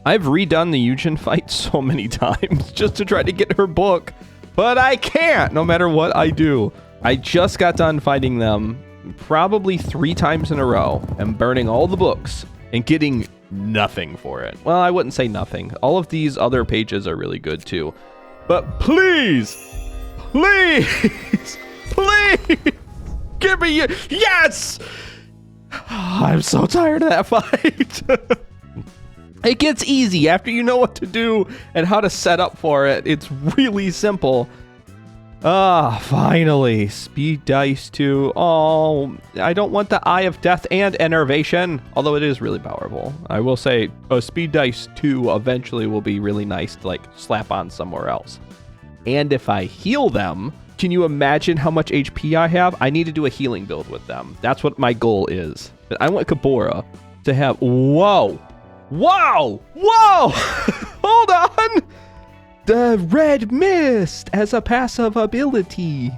I've redone the Eugen fight so many times just to try to get her book, but I can't no matter what I do. I just got done fighting them probably 3 times in a row and burning all the books and getting nothing for it. Well, I wouldn't say nothing. All of these other pages are really good too. But please, please, please, give me yes! I'm so tired of that fight. It gets easy after you know what to do and how to set up for it. It's really simple. Finally. Speed dice 2. Oh, I don't want the Eye of Death and Enervation, although it is really powerful. I will say speed dice 2 eventually will be really nice to like slap on somewhere else. And if I heal them, can you imagine how much HP I have? I need to do a healing build with them. That's what my goal is. I want Kabora to have... Whoa! Whoa! Whoa! Hold on! The Red Mist as a passive ability.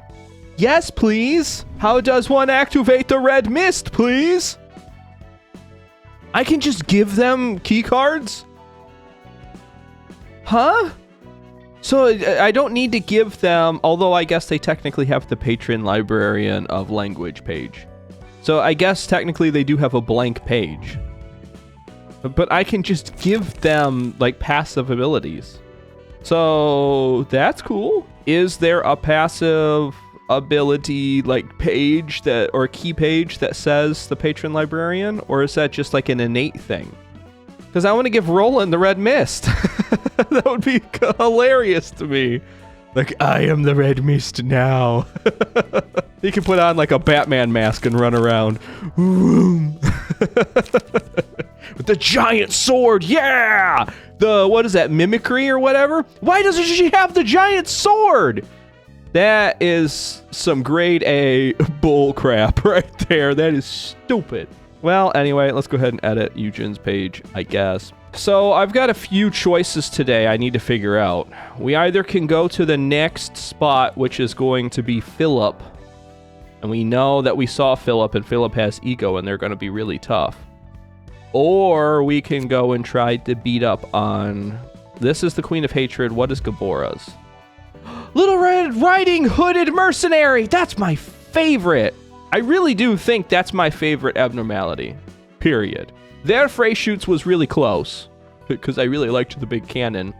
Yes, please. How does one activate the Red Mist, please? I can just give them key cards? Huh? So I don't need to give them, although I guess they technically have the patron librarian of language page. So I guess technically they do have a blank page. But I can just give them like passive abilities. So that's cool. Is there a passive ability like page that or key page that says the patron librarian, or is that just like an innate thing? Because I want to give Roland the Red Mist. That would be hilarious to me. Like, I am the Red Mist now. He can put on like a Batman mask and run around. With the giant sword, yeah! The, what is that, mimicry or whatever? Why doesn't she have the giant sword? That is some grade A bull crap right there. That is stupid. Well, anyway, let's go ahead and edit Eugen's page, I guess. So I've got a few choices today I need to figure out. We either can go to the next spot, which is going to be Philip. And we know that we saw Philip, and Philip has ego, and they're going to be really tough. Or we can go and try to beat up on... This is the Queen of Hatred. What is Gabora's? Little Red Riding Hooded Mercenary! That's my favorite! I really do think that's my favorite abnormality. Period. Their Frey Shoots was really close, because I really liked the big cannon.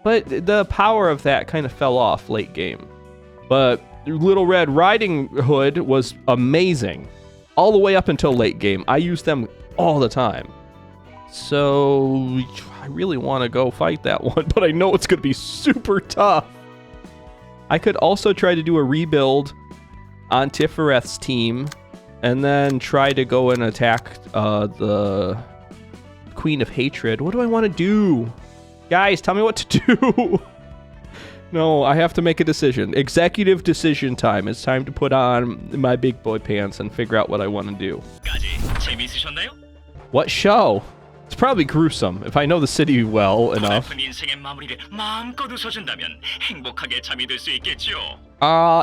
But the power of that kind of fell off late game. But Little Red Riding Hood was amazing. All the way up until late game. I used them all the time. So I really want to go fight that one, but I know it's going to be super tough. I could also try to do a rebuild on Tifereth's team and then try to go and attack the Queen of Hatred. What do I want to do? Guys, tell me what to do. No, I have to make a decision. Executive decision time. It's time to put on my big boy pants and figure out what I want to do. What show? It's probably gruesome, if I know the city well enough.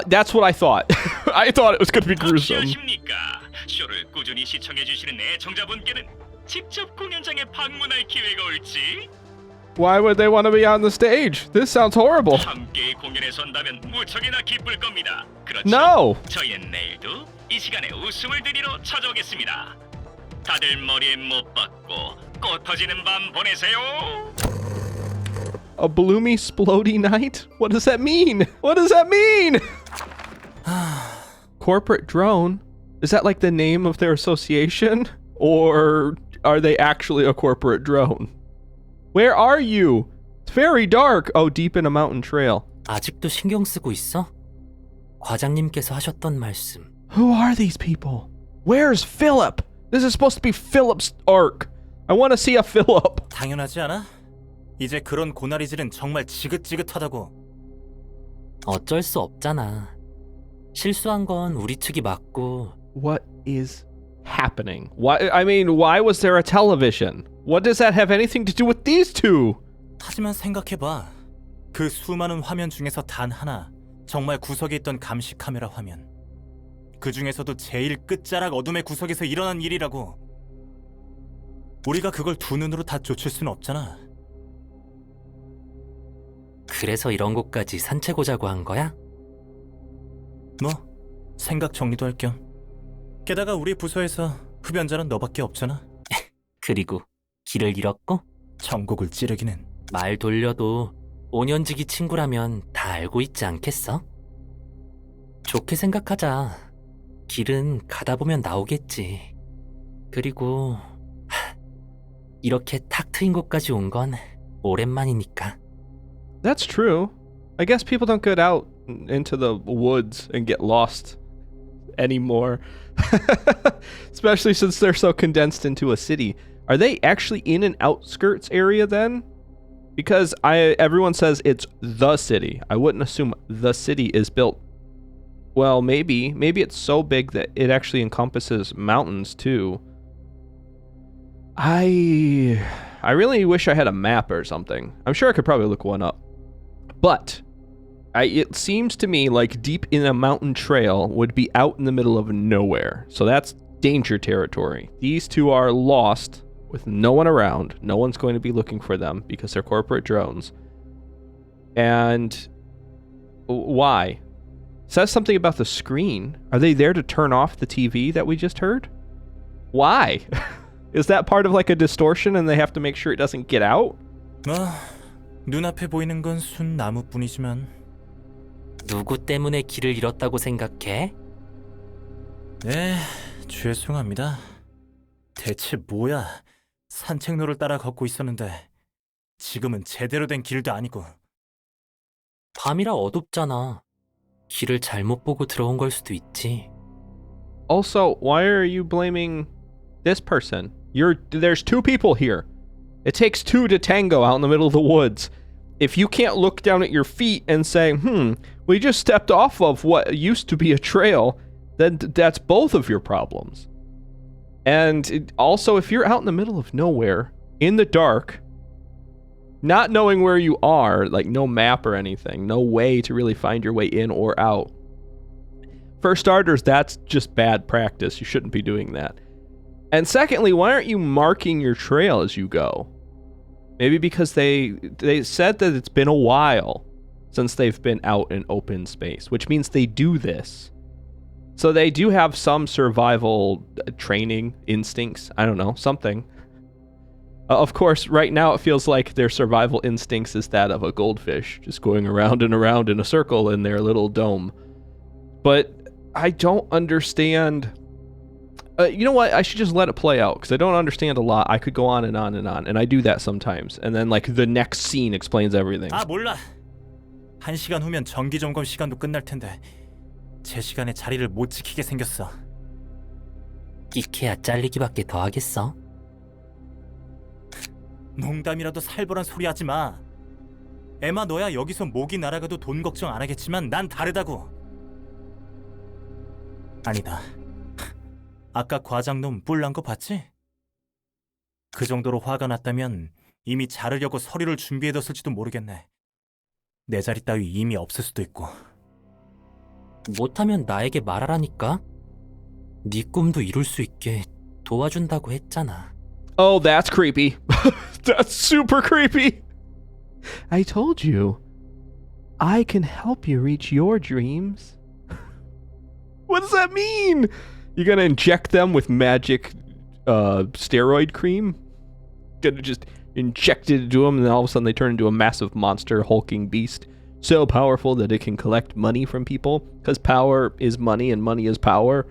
That's what I thought. I thought it was going to be gruesome. Why would they want to be on the stage? This sounds horrible. No! A bloomy, splody night? What does that mean? What does that mean? Corporate drone? Is that like the name of their association? Or are they actually a corporate drone? Where are you? It's very dark. Oh, deep in a mountain trail. 아직도 신경 쓰고 있어? 과장님께서 하셨던 말씀. Who are these people? Where's Philip? This is supposed to be Philip's arc. I want to see a Philip. 당연하지 않아? 이제 그런 고나리질은 정말 지긋지긋하다고. 어쩔 수 없잖아. 실수한 건 우리 측이 맞고. What is happening? Why was there a television? What does that have anything to do with these two? 하지만 생각해봐. 그 수많은 화면 중에서 단 하나, 정말 구석에 있던 감시 카메라 화면. 그 중에서도 제일 끝자락 어둠의 구석에서 일어난 일이라고. 우리가 그걸 두 눈으로 다 쫓을 수는 없잖아. 그래서 이런 곳까지 산책 오자고 한 거야? 뭐 생각 정리도 할 겸. 게다가 우리 부서에서 흡연자는 너밖에 없잖아. 그리고 길을 잃었고? 전곡을 찌르기는. 말 돌려도 5년지기 친구라면 다 알고 있지 않겠어? 좋게 생각하자. 길은 가다 보면 나오겠지. 그리고 이렇게 탁 트인 곳까지 온 건 오랜만이니까. That's true. I guess people don't get out into the woods and get lost anymore. Especially since they're so condensed into a city. Are they actually in an outskirts area then? Because everyone says it's the city. I wouldn't assume the city is built. Well, maybe it's so big that it actually encompasses mountains too. I really wish I had a map or something. I'm sure I could probably look one up. But it seems to me like deep in a mountain trail would be out in the middle of nowhere. So that's danger territory. These two are lost with no one around. No one's going to be looking for them because they're corporate drones. And why? Says something about the screen. Are they there to turn off the TV that we just heard? Why? Is that part of like a distortion and they have to make sure it doesn't get out? 눈앞에 보이는 건 순 나무뿐이지만. 누구 때문에 길을 잃었다고 생각해? 네, 죄송합니다. 대체 뭐야? 산책로를 따라 걷고 있었는데 지금은 제대로 된 길도 아니고. 밤이라 어둡잖아. 길을 잘못 보고 들어온 걸 수도 있지. Also, why are you blaming this person? There's two people here. It takes two to tango out in the middle of the woods. If you can't look down at your feet and say, we just stepped off of what used to be a trail, then that's both of your problems. And also, if you're out in the middle of nowhere, in the dark, not knowing where you are, like no map or anything, no way to really find your way in or out. For starters, that's just bad practice. You shouldn't be doing that. And secondly, why aren't you marking your trail as you go? Maybe because they said that it's been a while since they've been out in open space, which means they do this. So they do have some survival training instincts. I don't know, something. Of course, right now it feels like their survival instincts is that of a goldfish, just going around and around in a circle in their little dome. But I don't understand. You know what? I should just let it play out, because I don't understand a lot. I could go on and on and on, and I do that sometimes. And then, like, the next scene explains everything. 몰라. 1시간 후면 정기 점검 시간도 끝날 텐데 제 시간에 자리를 못 지키게 생겼어. 끼케야 잘리기밖에 더 하겠어? 농담이라도 살벌한 소리 하지 마. 에마 너야 여기서 목이 날아가도 돈 걱정 안 하겠지만 난 다르다고. 아니다. 아까 과장놈 뿔난 거 봤지? 그 정도로 화가 났다면 이미 자르려고 서류를 준비해뒀을지도 모르겠네. 내 자리 따위 이미 없을 수도 있고. 못하면 나에게 말하라니까. 네 꿈도 이룰 수 있게 도와준다고 했잖아. Oh, that's creepy. That's super creepy. I told you. I can help you reach your dreams. What does that mean? You gonna inject them with magic steroid cream? Gonna just inject it into them and then all of a sudden they turn into a massive monster hulking beast. So powerful that it can collect money from people. Because power is money and money is power.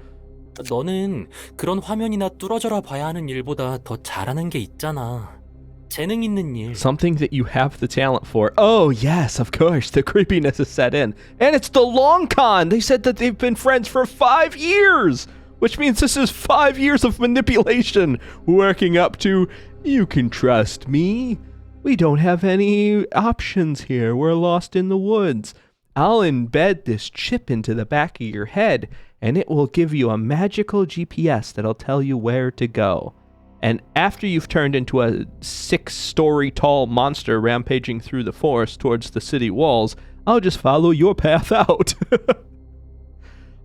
너는 그런 화면이나 뚫어져라 봐야 하는 일보다 더 잘하는 게 있잖아. 재능 있는 일. Something that you have the talent for. Oh, yes, of course. The creepiness is set in. And it's the long con. They said that they've been friends for 5 years. Which means this is 5 years of manipulation. Working up to, you can trust me. We don't have any options here. We're lost in the woods. I'll embed this chip into the back of your head, and it will give you a magical GPS that'll tell you where to go. And after you've turned into a 6-story tall monster rampaging through the forest towards the city walls, I'll just follow your path out.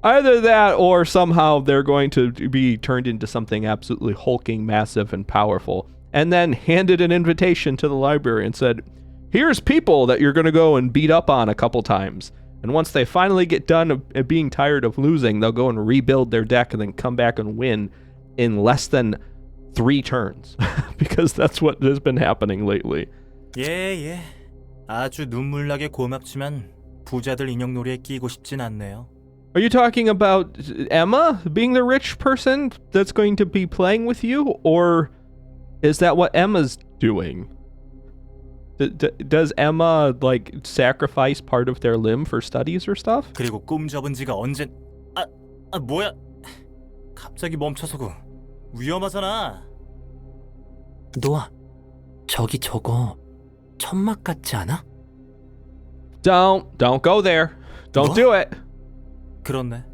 Either that or somehow they're going to be turned into something absolutely hulking, massive, and powerful, and then handed an invitation to the library and said, here's people that you're going to go and beat up on a couple times. And once they finally get done of being tired of losing, they'll go and rebuild their deck and then come back and win in less than 3 turns. Because that's what has been happening lately. 예. 아주 눈물나게 고맙지만 부자들 인형놀이에 끼고 싶진 않네요. Are you talking about Emma being the rich person that's going to be playing with you? Or is that what Emma's doing? Does Emma, like, sacrifice part of their limb for studies or stuff? 그리고 꿈 접은 지가 언젠... 뭐야? 갑자기 멈춰서고 위험하잖아. 노아, 저기 저거 천막 같지 않아? Don't go there. Don't 뭐? do it. 그렇네.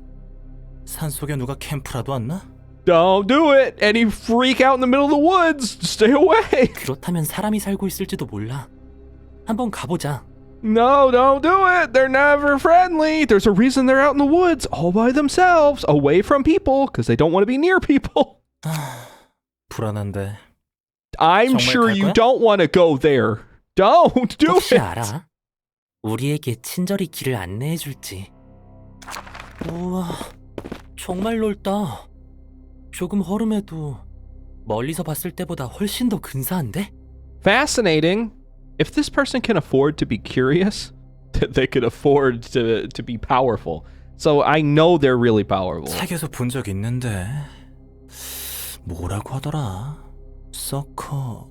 산속에 누가 캠프라도 왔나? Don't do it. Any freak out in the middle of the woods. Stay away. 그렇다면 사람이 살고 있을지도 몰라. 한번 가보자. No, don't do it. They're never friendly. There's a reason they're out in the woods all by themselves, away from people, because they don't want to be near people. 불안한데. I'm 정말 sure 갈 you 거야? don't want to go there. Don't do 혹시 it. 알아? 우리에게 친절히 길을 안내해 줄지. 우와, 정말 넓다. 조금 허름해도 멀리서 봤을 때보다 훨씬 더 근사한데? Fascinating. If this person can afford to be curious, they could afford to be powerful. So I know they're really powerful. 책에서 본 적 있는데 뭐라고 하더라? 서커.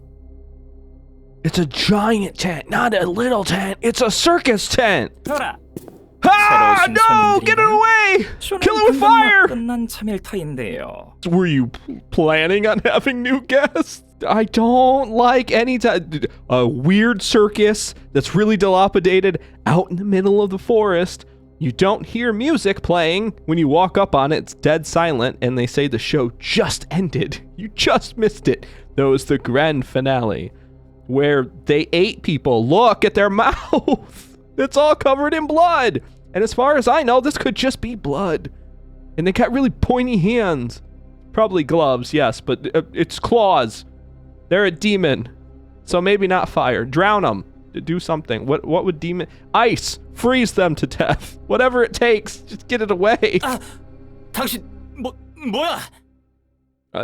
It's a giant tent, not a little tent. It's a circus tent. 봐라. Ah, 새로 오신 no! Get it 손님들이네. away! 쇼는 Kill it with 방금 막 fire! 끝난 참일터인데요. Were you planning on having new guests? I don't like any a weird circus that's really dilapidated out in the middle of the forest. You don't hear music playing. When you walk up on it, it's dead silent, and they say the show just ended. You just missed it. That was the grand finale, where they ate people. Look at their mouth. It's all covered in blood. And as far as I know, this could just be blood. And they got really pointy hands. Probably gloves, yes, but it's claws. They're a demon. So maybe not fire. Drown them. Do something. What would demon... Ice. Freeze them to death. Whatever it takes. Just get it away. 당신 뭐야?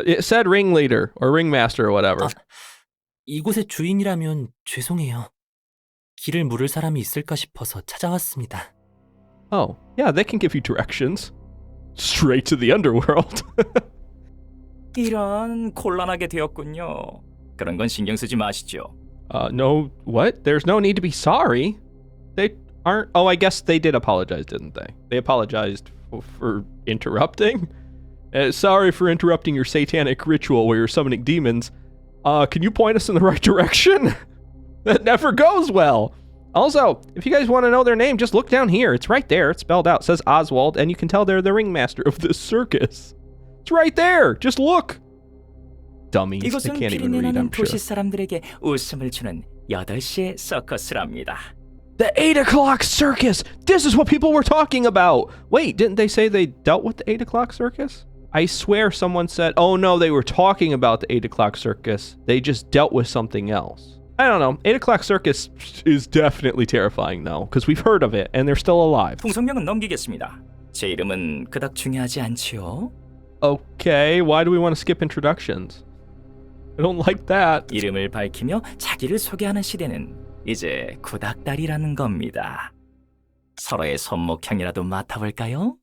It said ringleader or ringmaster or whatever. 이곳의 주인이라면 죄송해요. 길을 물을 사람이 있을까 싶어서 찾아왔습니다. Oh, yeah, they can give you directions. Straight to the underworld. 이런 곤란하게 되었군요. 그런 건 신경 쓰지 마시죠. No, what? There's no need to be sorry. They aren't... Oh, I guess they did apologize, didn't they? They apologized for interrupting? Sorry for interrupting your satanic ritual where you're summoning demons. Can you point us in the right direction? That never goes well. Also, if you guys want to know their name, just look down here. It's right there. It's spelled out. It says Oswald, and you can tell they're the ringmaster of this circus. It's right there. Just look. Dummies. They 이곳은 can't even 피리내 read, 나는 I'm sure. 도시 사람들에게 웃음을 주는 8시의 서커스랍니다. The 8 o'clock circus! This is what people were talking about! Wait, didn't they say they dealt with the 8 o'clock circus? I swear someone said, oh no, they were talking about the 8 o'clock circus. They just dealt with something else. I don't know. 8 o'clock circus is definitely terrifying though, because we've heard of it and they're still alive. 풍속명은 넘기겠습니다. 제 이름은 그닥 중요하지 않지요. Okay, why do we want to skip introductions? I don't like that. 이름을 밝히며 자기를 소개하는 시대는 이제 구닥다리라는 겁니다. 서로의 손목향이라도 맡아볼까요?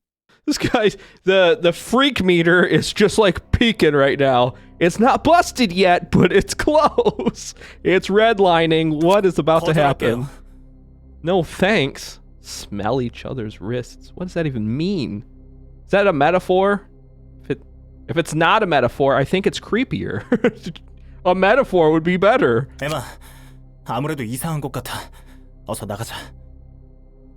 This guy, the freak meter is just like peaking right now. It's not busted yet, but it's close. It's redlining what is about to happen. No thanks. Smell each other's wrists. What does that even mean? Is that a metaphor? If it's not a metaphor, I think it's creepier. A metaphor would be better. 에마, 아무래도 이상한 것 같아. 어서 나가자.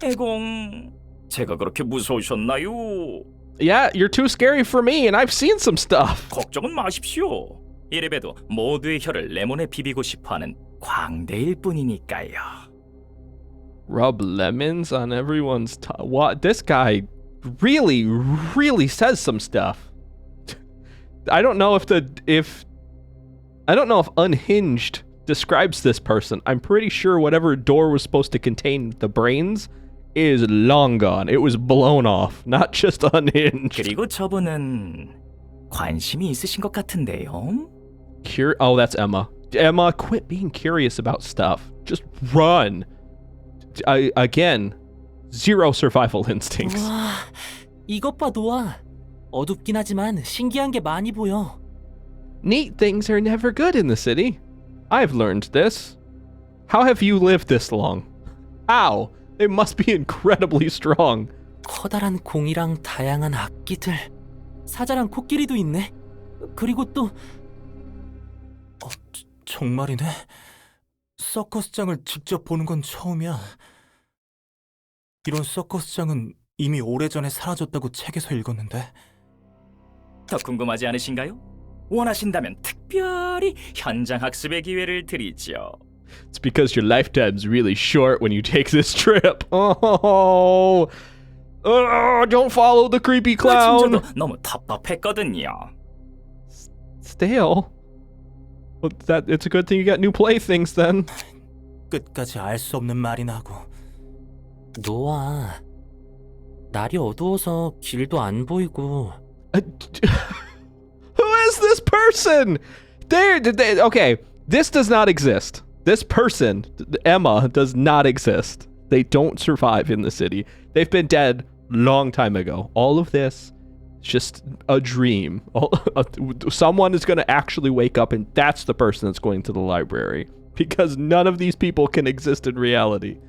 에공, 제가 그렇게 무서우셨나요? Yeah, you're too scary for me, and I've seen some stuff. 걱정은 마십시오. 이래봬도 모두의 혀를 레몬에 비비고 싶어하는 광대일 뿐이니까요. Rub lemons on everyone's tongue. What? This guy really says some stuff. I don't know if unhinged describes this person, I'm pretty sure whatever door was supposed to contain the brains is long gone. It was blown off, not just unhinged. 그리고 저분은 관심이 있으신 것 같은데요. Oh, that's Emma. Emma, quit being curious about stuff. Just run. Again, zero survival instincts. 와, 이것 봐, 노아. 어둡긴 하지만 신기한 게 많이 보여. Neat things are never good in the city. I've learned this. How have you lived this long? How? They must be incredibly strong. 커다란 공이랑 다양한 악기들, 사자랑 코끼리도 있네. 그리고 또 정말이네. 서커스장을 직접 보는 건 처음이야. 이런 서커스장은 이미 오래전에 사라졌다고 책에서 읽었는데. 더 궁금하지 않으신가요? 원하신다면 특별히 현장 학습의 기회를 드리죠. It's because your lifetime's really short when you take this trip. Oh, don't follow the creepy clown. 저도 너무 답답했거든요. Stale? Well, it's a good thing you got new playthings then. 끝까지 알 수 없는 말이나 하고. 노아, 날이 어두워서 길도 안 보이고. Who is this person? Okay, this does not exist. This person, Emma, does not exist. They don't survive in the city. They've been dead long time ago. All of this is just a dream. Someone is going to actually wake up and that's the person that's going to the library. Because none of these people can exist in reality.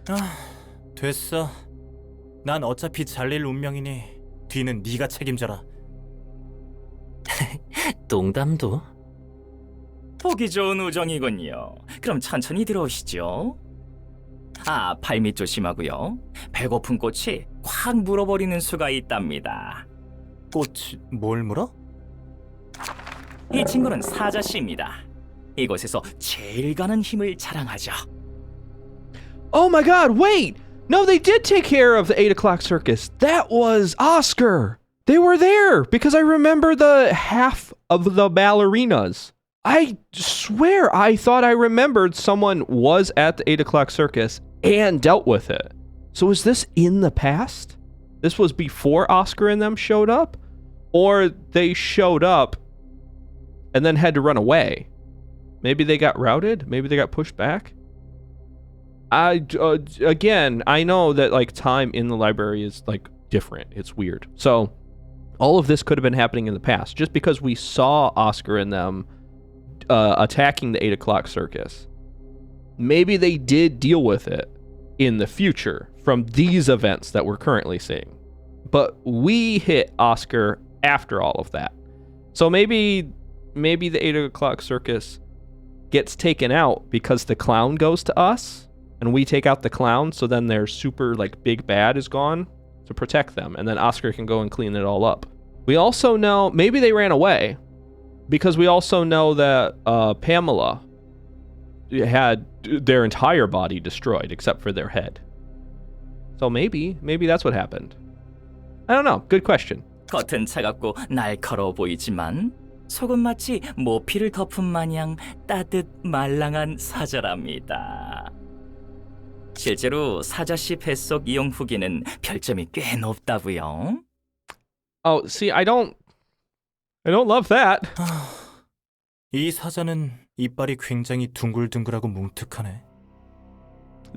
됐어. 난 어차피 잘릴 운명이니 뒤는 네가 책임져라. 농담도. 보기 좋은 우정이군요. 그럼 천천히 들어오시죠. 아, 발밑 조심하고요. 배고픈 꽃이 확 물어버리는 수가 있답니다. 꽃이 뭘 물어? 이 친구는 사자씨입니다. 이곳에서 제일 가는 힘을 자랑하죠. Oh my god, wait! No, they did take care of the 8 o'clock circus. That was Oscar. They were there because I remember the half of the ballerinas. I swear I thought I remembered someone was at the 8 o'clock circus and dealt with it. So is this in the past? This was before Oscar and them showed up? Or they showed up and then had to run away? Maybe they got routed? Maybe they got pushed back? Again, I know that like time in the library is like different. It's weird. So all of this could have been happening in the past. Just because we saw Oscar and them attacking the 8 o'clock circus, maybe they did deal with it in the future from these events that we're currently seeing. But we hit Oscar after all of that. So maybe the 8 o'clock circus gets taken out because the clown goes to us and we take out the clown, so then their super like big bad is gone to protect them, and then Oscar can go and clean it all up. We also know maybe they ran away because we also know that Pamela had their entire body destroyed except for their head. So maybe that's what happened. I don't know. Good question. 겉은 차갑고 날카로워 보이지만 속은 마치 모피를 덮은 마냥 따뜻 말랑한 사자랍니다. 실제로 사자씨 뱃속 이용 후기는 별점이 꽤 높다고요. Oh, see, I don't love that. 이 사자는 이빨이 굉장히 둥글둥글하고 뭉툭하네.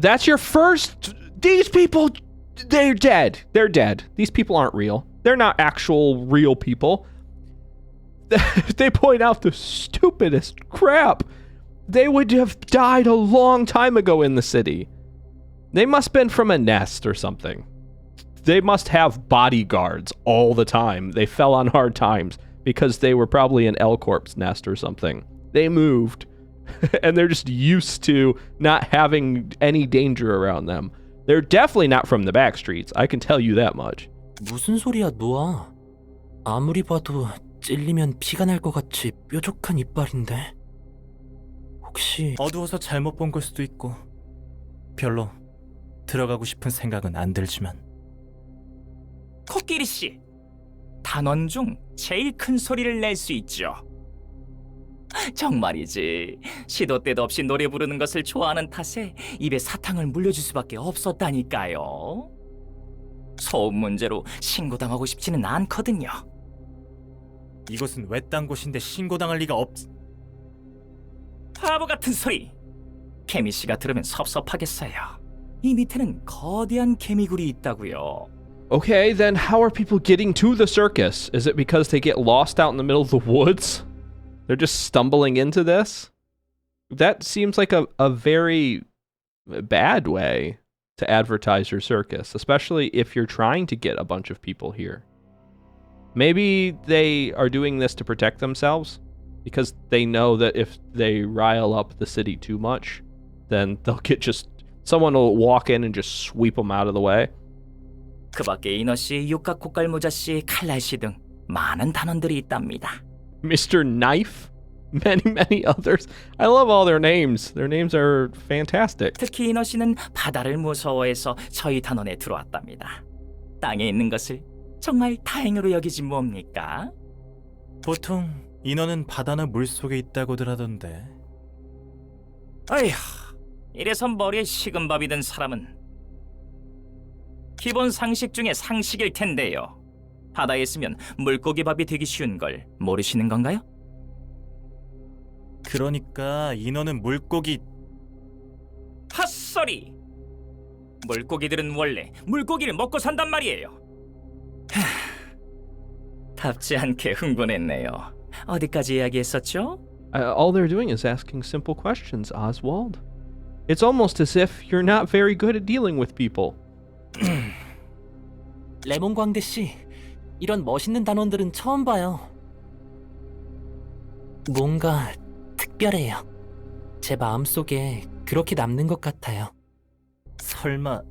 That's your first. These people, they're dead. They're dead. These people aren't real. They're not actual real people. They point out the stupidest crap. They would have died a long time ago in the city. They must have been from a nest or something. They must have bodyguards all the time. They fell on hard times because they were probably an L-Corp's nest or something. They moved, and they're just used to not having any danger around them. They're definitely not from the back streets. I can tell you that much. 무슨 소리야, 노아? 아무리 봐도 찔리면 피가 날 것 같이 뾰족한 이빨인데. 혹시 어두워서 잘못 본 걸 수도 있고 별로 들어가고 싶은 생각은 안 들지만. 코끼리씨, 단원 중 제일 큰 소리를 낼 수 있죠. 정말이지. 시도 때도 없이 노래 부르는 것을 좋아하는 탓에 입에 사탕을 물려줄 수밖에 없었다니까요. 소음 문제로 신고당하고 싶지는 않거든요. 이곳은 외딴 곳인데 신고당할 리가 없... 바보 같은 소리. 개미 씨가 들으면 섭섭하겠어요. 이 밑에는 거대한 개미굴이 있다고요. Okay, then how are people getting to the circus? Is it because they get lost out in the middle of the woods? They're just stumbling into this? That seems like a very bad way to advertise your circus, especially if you're trying to get a bunch of people here. Maybe they are doing this to protect themselves because they know that if they rile up the city too much, then they'll get someone will walk in and just sweep them out of the way. 그 밖에 이너 씨, 육각고깔모자 씨, 칼날 씨 등 많은 단원들이 있답니다. Mr. Knife? Many others. I love all their names. Their names are fantastic. 특히 이너 씨는 바다를 무서워해서 저희 단원에 들어왔답니다. 땅에 있는 것을 정말 다행으로 여기지 뭡니까? 보통 인어는 바다나 물속에 있다고들 하던데. 어휴, 이래서 머리에 식은 밥이 든 사람은 기본 상식 중에 상식일 텐데요. 바다에 있으면 물고기 밥이 되기 쉬운 걸 모르시는 건가요? 그러니까 인어는 물고기... 헛소리! 물고기들은 원래 물고기를 먹고 산단 말이에요. 답지 않게 흥분했네요. 어디까지 이야기했었죠? All they're doing is asking simple questions, Oswald. It's almost as if you're not very good at dealing with people. 레몬 광대 씨, 이런 멋있는 단원들은 처음 봐요. 뭔가 특별해요. 제 마음속에 그렇게 남는 것 같아요. 설마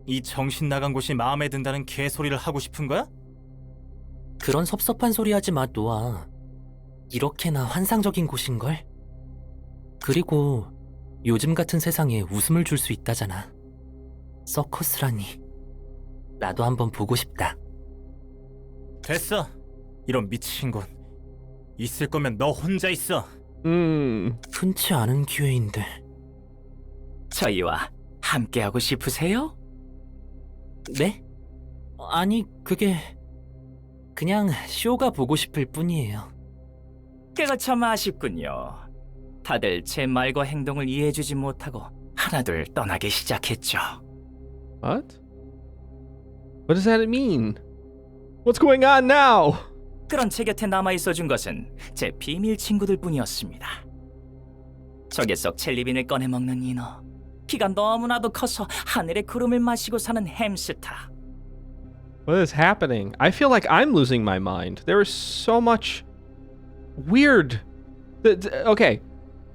이 정신 나간 곳이 마음에 든다는 개소리를 하고 싶은 거야? 그런 섭섭한 소리 하지 마, 노아. 이렇게나 환상적인 곳인걸? 그리고 요즘 같은 세상에 웃음을 줄 수 있다잖아. 서커스라니. 나도 한번 보고 싶다. 됐어. 이런 미친 곳. 있을 거면 너 혼자 있어. 흔치 않은 기회인데. 저희와 함께하고 싶으세요? 네? 아니, 그게... 그냥 쇼가 보고 싶을 뿐이에요. 그거 참 아쉽군요. 다들 제 말과 행동을 이해해주지 못하고 하나둘 떠나기 시작했죠. What? What does that mean? What's going on now? 그런 제 곁에 남아있어준 것은 제 비밀 친구들 뿐이었습니다. 저게 속 젤리빈을 꺼내먹는 인어, 키가 너무나도 커서 하늘의 구름을 마시고 사는 햄스터. What is happening? I feel like I'm losing my mind. There is so much weird. Okay,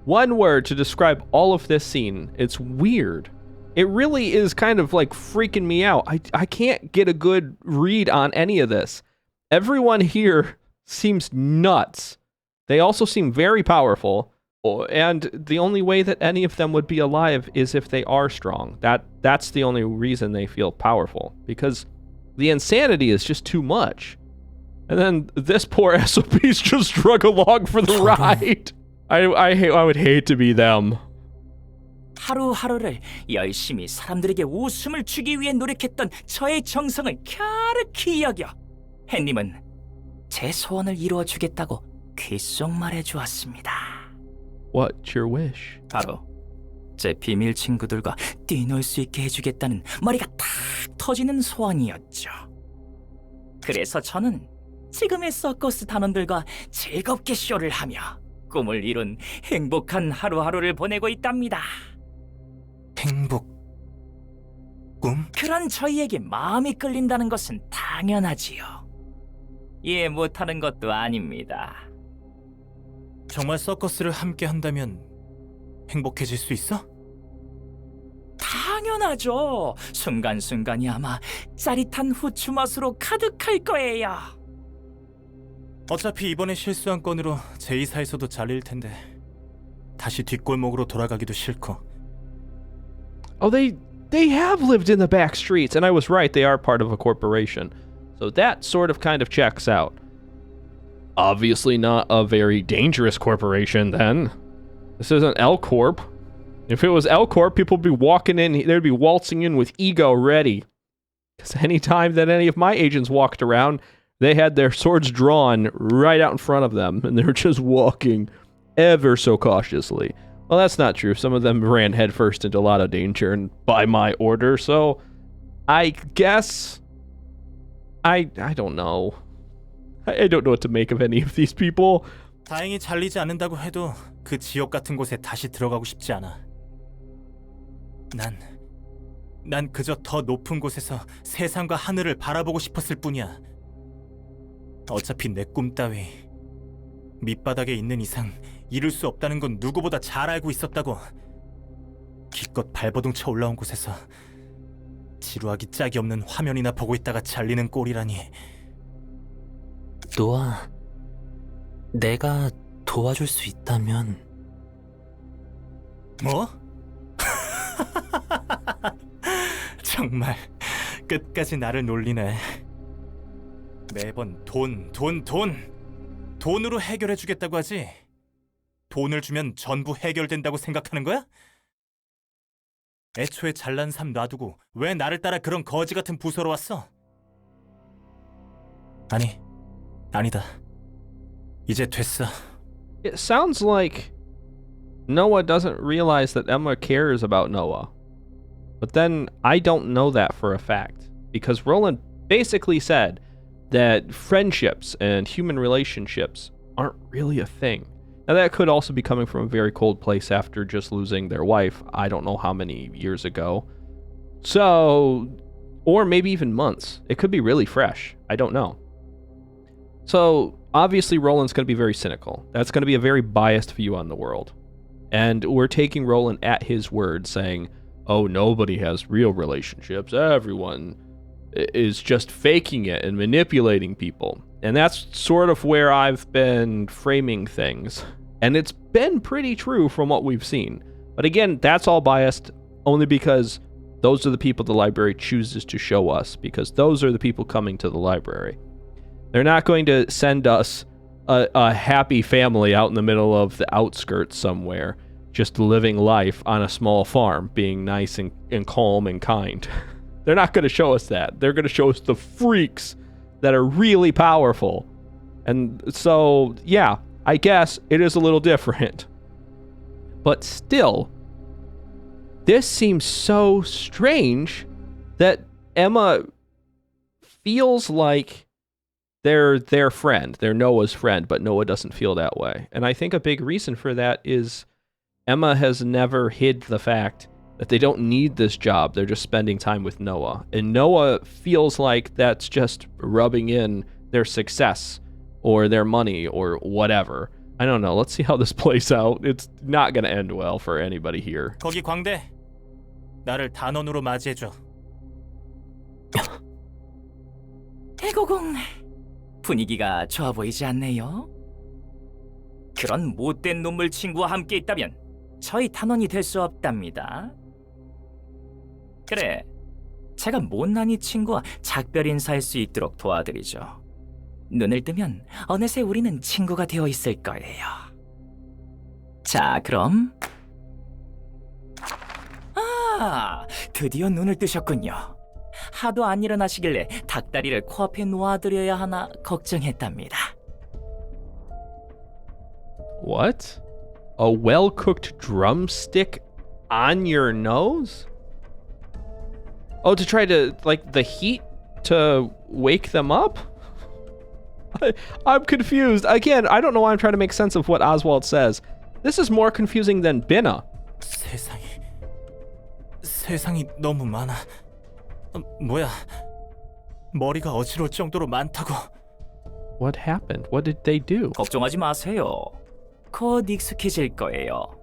one word to describe all of this scene. It's weird. It really is kind of like freaking me out. I can't get a good read on any of this. Everyone here seems nuts. They also seem very powerful. And the only way that any of them would be alive is if they are strong. That's the only reason they feel powerful. Because the insanity is just too much. And then this poor SOB's just drug along for the ride. I would hate to be them. 하루하루를 열심히 사람들에게 웃음을 주기 위해 노력했던 저의 정성을 갸륵히 여겨 햇님은 제 소원을 이루어주겠다고 귓속 말해주었습니다. What's your wish? 바로 제 비밀 친구들과 뛰놀 수 있게 해주겠다는 머리가 탁 터지는 소원이었죠. 그래서 저는 지금의 서커스 단원들과 즐겁게 쇼를 하며 꿈을 이룬 행복한 하루하루를 보내고 있답니다. 행복... 꿈? 그런 저희에게 마음이 끌린다는 것은 당연하지요. 이해 못하는 것도 아닙니다. 정말 서커스를 함께 한다면 행복해질 수 있어? 당연하죠. 순간순간이 아마 짜릿한 후추 맛으로 가득할 거예요. 어차피 이번에 실수한 건으로 제 이사에서도 잘릴 텐데 다시 뒷골목으로 돌아가기도 싫고. Oh, they have lived in the back streets, and I was right, they are part of a corporation. So that sort of kind of checks out. obviously not a very dangerous corporation then. This isn't L Corp. If it was L Corp, people would be walking in, they'd be waltzing in with ego ready. Because any time that any of my agents walked around, they had their swords drawn right out in front of them, and they were just walking ever so cautiously. Well, that's not true. Some of them ran headfirst into a lot of danger, and by my order, so I guess I don't know. I don't know what to make of any of these people. 다행히 잘리지 않는다고 해도 그 지옥 같은 곳에 다시 들어가고 싶지 않아. 난 그저 더 높은 곳에서 세상과 하늘을 바라보고 싶었을 뿐이야. 어차피 내 꿈 따위 밑바닥에 있는 이상 이룰 수 없다는 건 누구보다 잘 알고 있었다고. 기껏 발버둥 쳐 올라온 곳에서 지루하기 짝이 없는 화면이나 보고 있다가 잘리는 꼴이라니. 노아, 내가 도와줄 수 있다면... 뭐? 정말 끝까지 나를 놀리네. 매번 돈으로 해결해주겠다고 하지? 돈을 주면 전부 해결된다고 생각하는 거야? 애초에 잘난 삶 놔두고 왜 나를 따라 그런 거지 같은 부서로 왔어? 아니다. 이제 됐어. It sounds like Noah doesn't realize that Emma cares about Noah. But then I don't know that for a fact, because Roland basically said that friendships and human relationships aren't really a thing. Now that could also be coming from a very cold place after just losing their wife, I don't know how many years ago. So, or maybe even months. It could be really fresh. I don't know. So, obviously Roland's going to be very cynical. That's going to be a very biased view on the world. And we're taking Roland at his word, saying, oh, nobody has real relationships. Everyone is just faking it and manipulating people. And that's sort of where I've been framing things. And it's been pretty true from what we've seen. But again, that's all biased only because those are the people the library chooses to show us, because those are the people coming to the library. They're not going to send us a happy family out in the middle of the outskirts somewhere, just living life on a small farm, being nice and calm and kind. They're not going to show us that. They're going to show us the freaks that are really powerful. And so, yeah, I guess it is a little different. But still, this seems so strange that Emma feels like they're their friend. They're Noah's friend, but Noah doesn't feel that way. And I think a big reason for that is Emma has never hid the fact that they don't need this job. They're just spending time with Noah. And Noah feels like that's just rubbing in their success or their money or whatever. I don't know. Let's see how this plays out. It's not going to end well for anybody here. 거기 광대, 나를 단원으로 맞이해줘. 대고공, 분위기가 좋아 보이지 않네요. 그런 못된 놈물 친구와 함께 있다면 저희 단원이 될 수 없답니다. 그래, 제가 못난 이 친구와 작별 인사할 수 있도록 도와드리죠. 눈을 뜨면 어느새 우리는 친구가 되어 있을 거예요. 자, 그럼... 드디어 눈을 뜨셨군요. 하도 안 일어나시길래 닭다리를 코앞에 놓아드려야 하나 걱정했답니다. What? A well-cooked drumstick on your nose? Oh, to try to, like, the heat to wake them up? I'm confused. Again, I don't know why I'm trying to make sense of what Oswald says. This is more confusing than Binna. 세상이 너무 많아. 뭐야? 머리가 어지러울 정도로 많다고. What happened? What did they do? 걱정하지 마세요. 곧 익숙해질 거예요.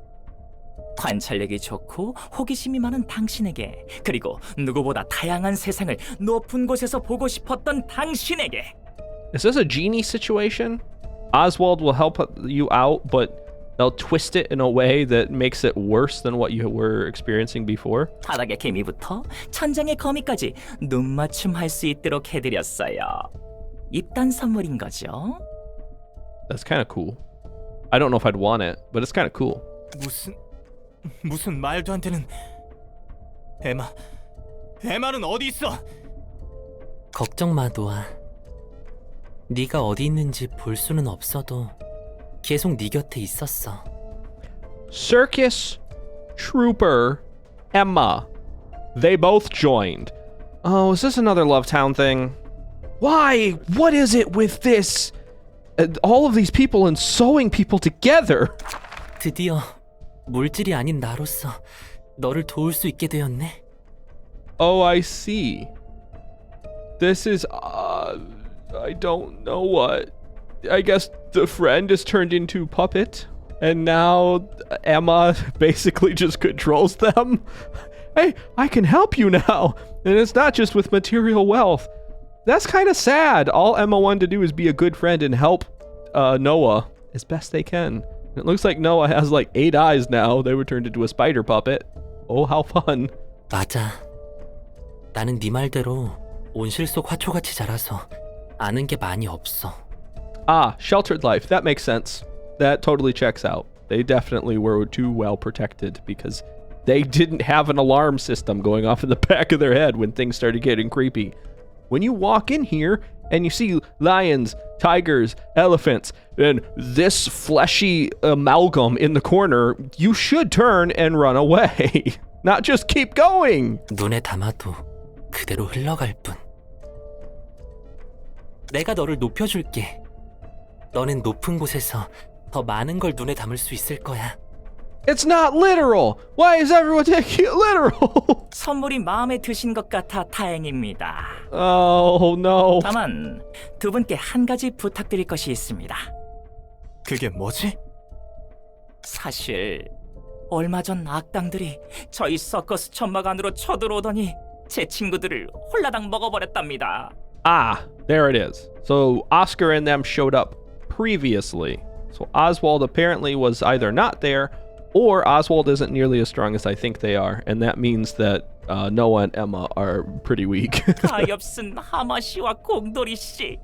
관찰력이 좋고 호기심이 많은 당신에게, 그리고 누구보다 다양한 세상을 높은 곳에서 보고 싶었던 당신에게. Is this a genie situation? Oswald will help you out, but they'll twist it in a way that makes it worse than what you were experiencing before? 바닥의 개미부터 천장의 거미까지 눈맞춤할 수 있도록 해드렸어요. 이딴 선물인 거죠. That's kind of cool. I don't know if I'd want it, but it's kind of cool. 무슨 말도 안 되는 에마는 어디 있어? 걱정 마, 노아. 네가 어디 있는지 볼 수는 없어도 계속 네 곁에 있었어. Circus, Trooper, Emma. They both joined. Oh, is this another Love Town thing? Why? What is it with this? All of these people and sewing people together. 드디어 물질이 아닌 나로서 너를 도울 수 있게 되었네. Oh, I see. This is, I don't know what. I guess the friend is turned into puppet, and now Emma basically just controls them. Hey, I can help you now, and it's not just with material wealth. That's kind of sad. All Emma wanted to do is be a good friend and help Noah as best they can. It looks like Noah has like 8 eyes now. They were turned into a spider puppet. Oh, how fun. 맞아. 나는 네 말대로 온실 속 화초같이 자라서 아는 게 많이 없어. Ah, sheltered life. That makes sense. That totally checks out. They definitely were too well protected because they didn't have an alarm system going off in the back of their head when things started getting creepy. When you walk in here and you see lions, tigers, elephants, and this fleshy amalgam in the corner, you should turn and run away. Not just keep going. 눈에 담아도 그대로 흘러갈 뿐. 내가 너를 높여줄게. 너는 높은 곳에서 더 많은 걸 눈에 담을 수 있을 거야. It's not literal. Why is everyone taking it literal? 선물이 마음에 드신 것 같아 다행입니다. Oh no. 다만 두 분께 한 가지 부탁드릴 것이 있습니다. 그게 뭐지? 사실 얼마 전 악당들이 저희 서커스 천막 안으로 쳐들어오더니 제 친구들을 홀라당 먹어버렸답니다. Ah, there it is. So Oscar and them showed up previously. So Oswald apparently was either not there, or Oswald isn't nearly as strong as I think they are, and that means that Noah and Emma are pretty weak. 가엾은 하마 씨와 공돌이 씨.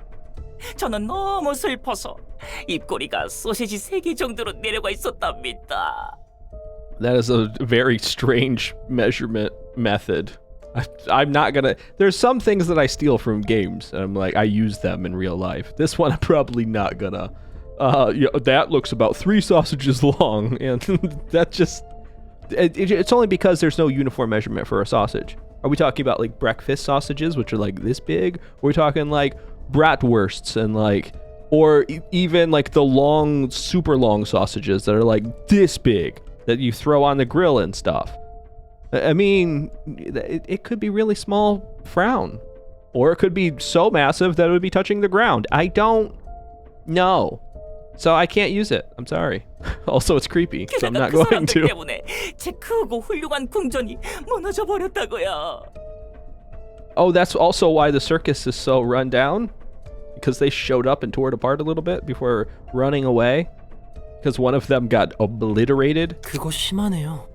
저는 너무 슬퍼서 입꼬리가 소시지 3개 정도로 내려가 있었답니다. That is a very strange measurement method. I'm not gonna. There's some things that I steal from games, and I'm like, I use them in real life. This one, I'm probably not gonna. That looks about 3 sausages long, and that just. It's only because there's no uniform measurement for a sausage. Are we talking about like breakfast sausages, which are like this big? Or are we talking like bratwursts and like, or even like the long, super long sausages that are like this big that you throw on the grill and stuff? I mean, it could be really small frown, or it could be so massive that it would be touching the ground. I don't know. So I can't use it. I'm sorry. Also, it's creepy, so I'm not going to. 때문에 제 크고 훌륭한 궁전이 무너져 버렸다고요. Oh, that's also why the circus is so run down, because they showed up and tore it apart a little bit before running away, because one of them got obliterated. 그거 심하네요.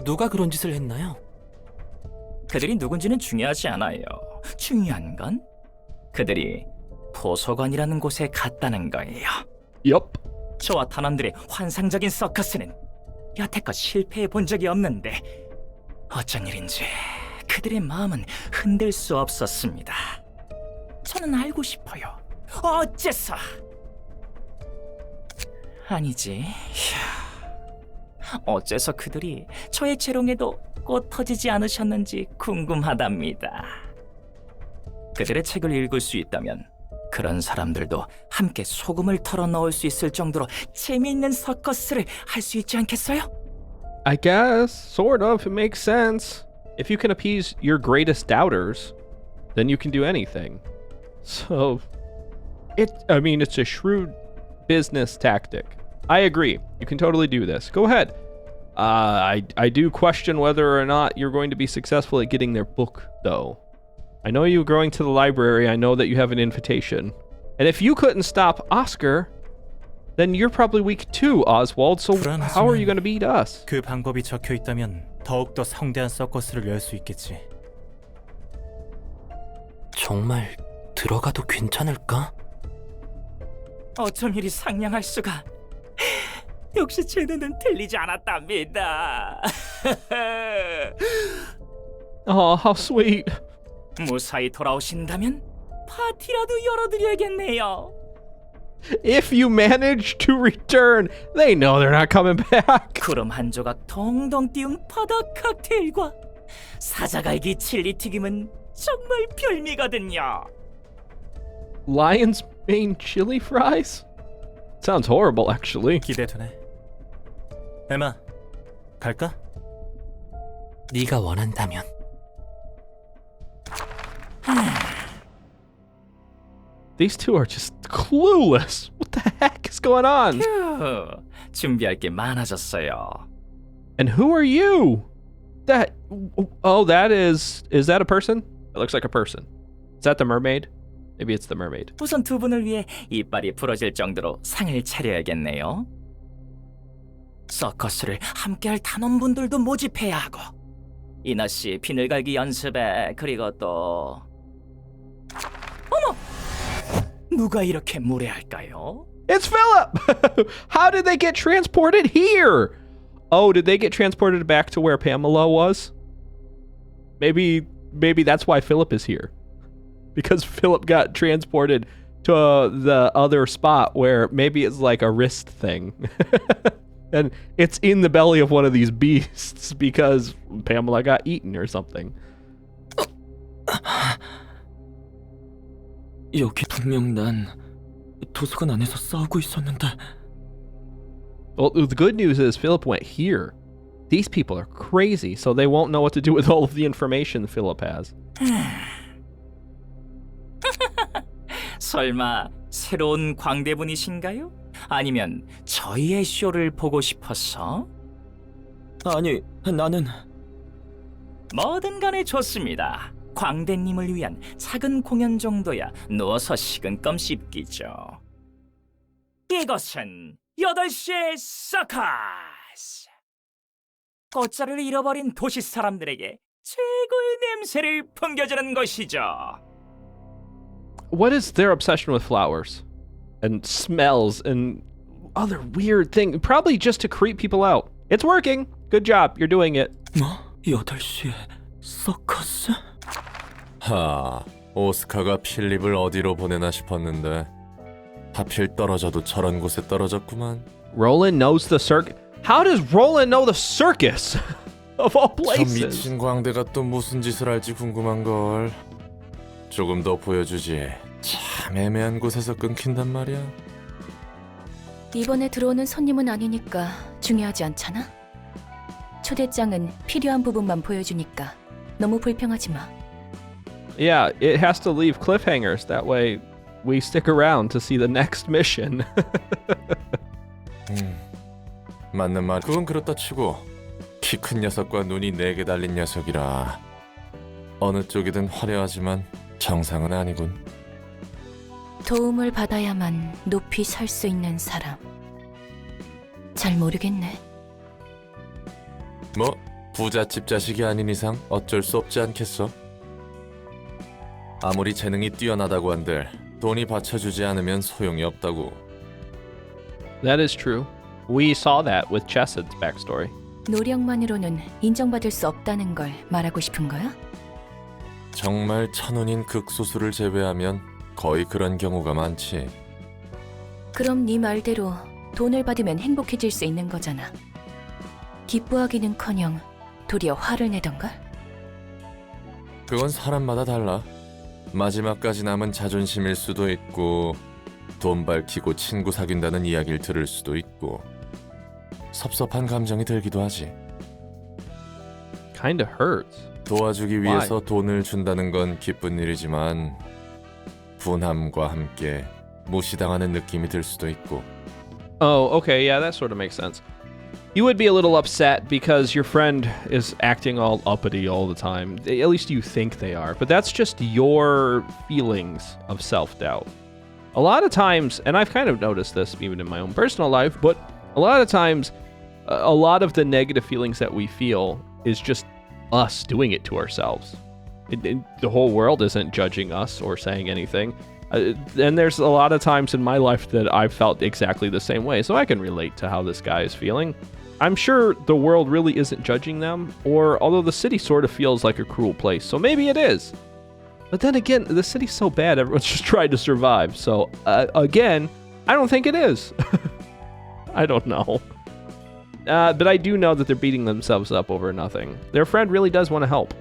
누가 그런 짓을 했나요? 그들이 누군지는 중요하지 않아요. 중요한 건 그들이 도서관이라는 곳에 갔다는 거예요. Yup. 저와 단원들의 환상적인 서커스는 여태껏 실패해 본 적이 없는데 어쩐 일인지 그들의 마음은 흔들 수 없었습니다. 저는 알고 싶어요. 어째서? 아니지. 어째서 그들이 저의 재롱에도 꽃 터지지 않으셨는지 궁금하답니다. 그들의 책을 읽을 수 있다면 그런 사람들도 함께 소금을 털어 넣을 수 있을 정도로 재미있는 서커스를 할 수 있지 않겠어요? I guess, sort of. It makes sense. If you can appease your greatest doubters, then you can do anything. So, it's a shrewd business tactic. I agree. You can totally do this. Go ahead. I do question whether or not you're going to be successful at getting their book, though. I know you're going to the library. I know that you have an invitation. And if you couldn't stop Oscar, then you're probably weak too, Oswald. So how are you going to beat us? 그 방법이 적혀 있다면 더욱 더 성대한 서커스를 열 수 있겠지. 정말 들어가도 괜찮을까? 어쩜 이리 상냥할 수가. 역시 제 눈은 틀리지 않았답니다. Oh, how sweet. 무사히 돌아오신다면 파티라도 열어드려야겠네요. If you manage to return, they know they're not coming back. 구름 한 조각 동동 띄운 바닥 칵테일과 사자갈기 칠리 튀김은 정말 별미거든요. Lion's mane chili fries? Sounds horrible, actually. 기대되네. 에마, 갈까? 네가 원한다면. These two are just clueless. What the heck is going on? 휴, 준비할 게 많아졌어요. And who are you? Is that a person? It looks like a person. Is that the mermaid? Maybe it's the mermaid. 우선 두 분을 위해 이빨이 부러질 정도로 상을 차려야겠네요. 서커스를 함께할 단원분들도 모집해야 하고 이나 씨 비늘갈기 연습에 그리고 또 어머! 누가 이렇게 무례할까요? It's Philip! How did they get transported here? Oh, did they get transported back to where Pamela was? Maybe that's why Philip is here. Because Philip got transported to the other spot where maybe it's like a wrist thing. And it's in the belly of one of these beasts because Pamela got eaten or something. 여기 분명 난 도서관 안에서 싸우고 있었는데. Well, the good news is Philip went here. These people are crazy, so they won't know what to do with all of the information Philip has. 설마 새로운 광대분이신가요? 아니면 저희의 쇼를 보고 싶어서? 아니, 나는 뭐든 간에 좋습니다. 광대님을 위한 작은 공연 정도야 누워서 식은껌 씹기죠. 이것은 8시의 서커스! 꽃자루를 잃어버린 도시 사람들에게 최고의 냄새를 풍겨주는 것이죠. What is their obsession with flowers and smells and other weird thing? Probably just to creep people out. It's working. Good job. You're doing it. 뭐? 8시에 서커스? 오스카가 필립을 어디로 보내나 싶었는데 하필 떨어져도 저런 곳에 떨어졌구만. Roland knows the circus. How does Roland know the circus? Of all 저 places. 미친 광대가 또 무슨 짓을 할지 궁금한걸. 조금 더 보여주지. 참 애매한 곳에서 끊긴단 말이야. 이번에 들어오는 손님은 아니니까 중요하지 않잖아? 초대장은 필요한 부분만 보여주니까 너무 불평하지 마. Yeah, it has to leave cliffhangers. That way we stick around to see the next mission. 맞는 말. 그건 그렇다 치고 키 큰 녀석과 눈이 4개 달린 녀석이라 어느 쪽이든 화려하지만 정상은 아니군. 도움을 받아야만 높이 설 수 있는 사람. 잘 모르겠네. 뭐 부잣집 자식이 아닌 이상 어쩔 수 없지 않겠어? 아무리 재능이 뛰어나다고 한들 돈이 받쳐주지 않으면 소용이 없다고. That is true. We saw that with Chessed's backstory. 노력만으로는 인정받을 수 없다는 걸 말하고 싶은 거야? 정말 천운인 극소수를 제외하면 거의 그런 경우가 많지. 그럼 네 말대로 돈을 받으면 행복해질 수 있는 거잖아. 기뻐하기는커녕 도리어 화를 내던가? 그건 사람마다 달라. 마지막까지 남은 자존심일 수도 있고 돈 밝히고 친구 사귄다는 이야기를 들을 수도 있고 섭섭한 감정이 들기도 하지. Kinda hurts. 도와주기 위해서 돈을 준다는 건 기쁜 일이지만 분함과 함께 무시당하는 느낌이 들 수도 있고. Oh, okay, yeah, that sort of makes sense. You would be a little upset because your friend is acting all uppity all the time. At least you think they are. But that's just your feelings of self-doubt. A lot of times, and I've kind of noticed this even in my own personal life, but a lot of times, a lot of the negative feelings that we feel is just us doing it to ourselves. The whole world isn't judging us or saying anything. And there's a lot of times in my life that I've felt exactly the same way, so I can relate to how this guy is feeling. I'm sure the world really isn't judging them, or although the city sort of feels like a cruel place, so maybe it is. But then again, the city's so bad, everyone's just trying to survive. So again, I don't think it is. I don't know. But I do know that they're beating themselves up over nothing. Their friend really does want to help.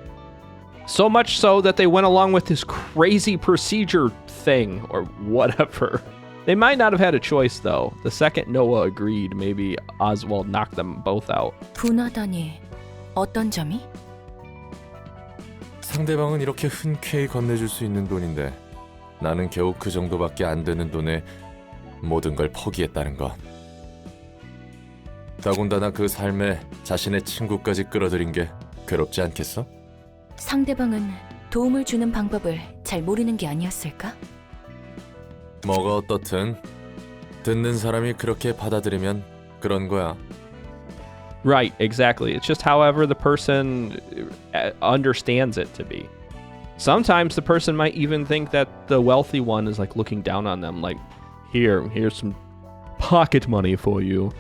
So much so that they went along with this crazy procedure thing, or whatever. They might not have had a choice, though. The second Noah agreed, maybe Oswald knocked them both out. 분하다니 어떤 점이? 상대방은 이렇게 흔쾌히 건네줄 수 있는 돈인데 나는 겨우 그 정도밖에 안 되는 돈에 모든 걸 포기했다는 것. 더군다나 그 삶에 자신의 친구까지 끌어들인 게 괴롭지 않겠어? 상대방은 도움을 주는 방법을 잘 모르는 게 아니었을까? 뭐가 어떻든 듣는 사람이 그렇게 받아들이면 그런 거야. Right, exactly. It's just however the person understands it to be. Sometimes the person might even think that the wealthy one is like looking down on them, like, here's some pocket money for you.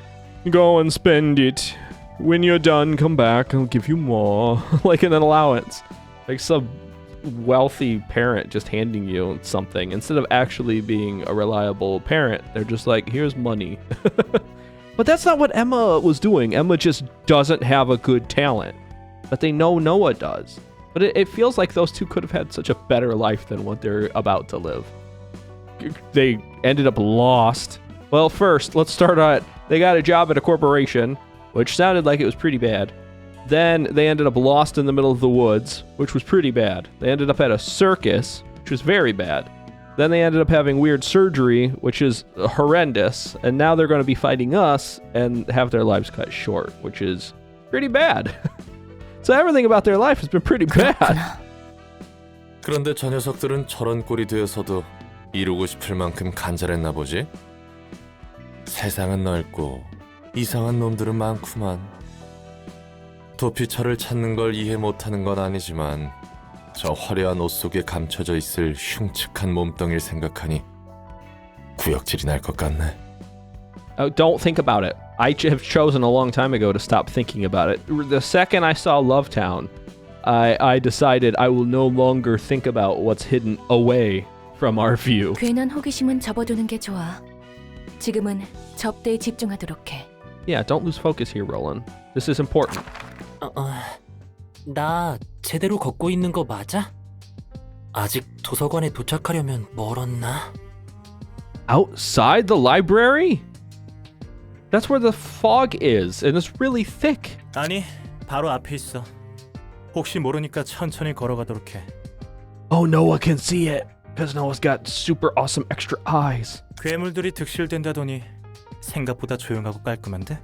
Go and spend it. When you're done, come back, I'll give you more. Like an allowance. Like some wealthy parent just handing you something. Instead of actually being a reliable parent, they're just like, here's money. But that's not what Emma was doing. Emma just doesn't have a good talent. But they know Noah does. But it feels like those two could have had such a better life than what they're about to live. They ended up lost. Well, first, let's start out. They got a job at a corporation, which sounded like it was pretty bad. Then they ended up lost in the middle of the woods, which was pretty bad. They ended up at a circus, which was very bad. Then they ended up having weird surgery, which is horrendous. And now they're going to be fighting us and have their lives cut short, which is pretty bad. So everything about their life has been pretty bad. 그런데 저 녀석들은 저런 꼴이 되어서도 이루고 싶을 만큼 간절했나 보지? 세상은 넓고 이상한 놈들은 많구만. 도피처를 찾는 걸 이해 못하는 건 아니지만 저 화려한 옷 속에 감춰져 있을 흉측한 몸뚱이를 생각하니 구역질이 날 것 같네. Oh, don't think about it. I have chosen a long time ago to stop thinking about it. The second I saw Lovetown, I decided I will no longer think about what's hidden away from our view. 괜한 호기심은 접어두는 게 좋아. 지금은 접대에 집중하도록 해. Yeah, don't lose focus here, Roland. This is important. 나 제대로 걷고 있는 거 맞아? 아직 도서관에 도착하려면 멀었나? Outside the library? That's where the fog is, and it's really thick. 아니, 바로 앞에 있어. 혹시 모르니까 천천히 걸어가도록 해. Oh, Noah can see it, because Noah's got super awesome extra eyes. 괴물들이 득실된다더니 생각보다 조용하고 깔끔한데?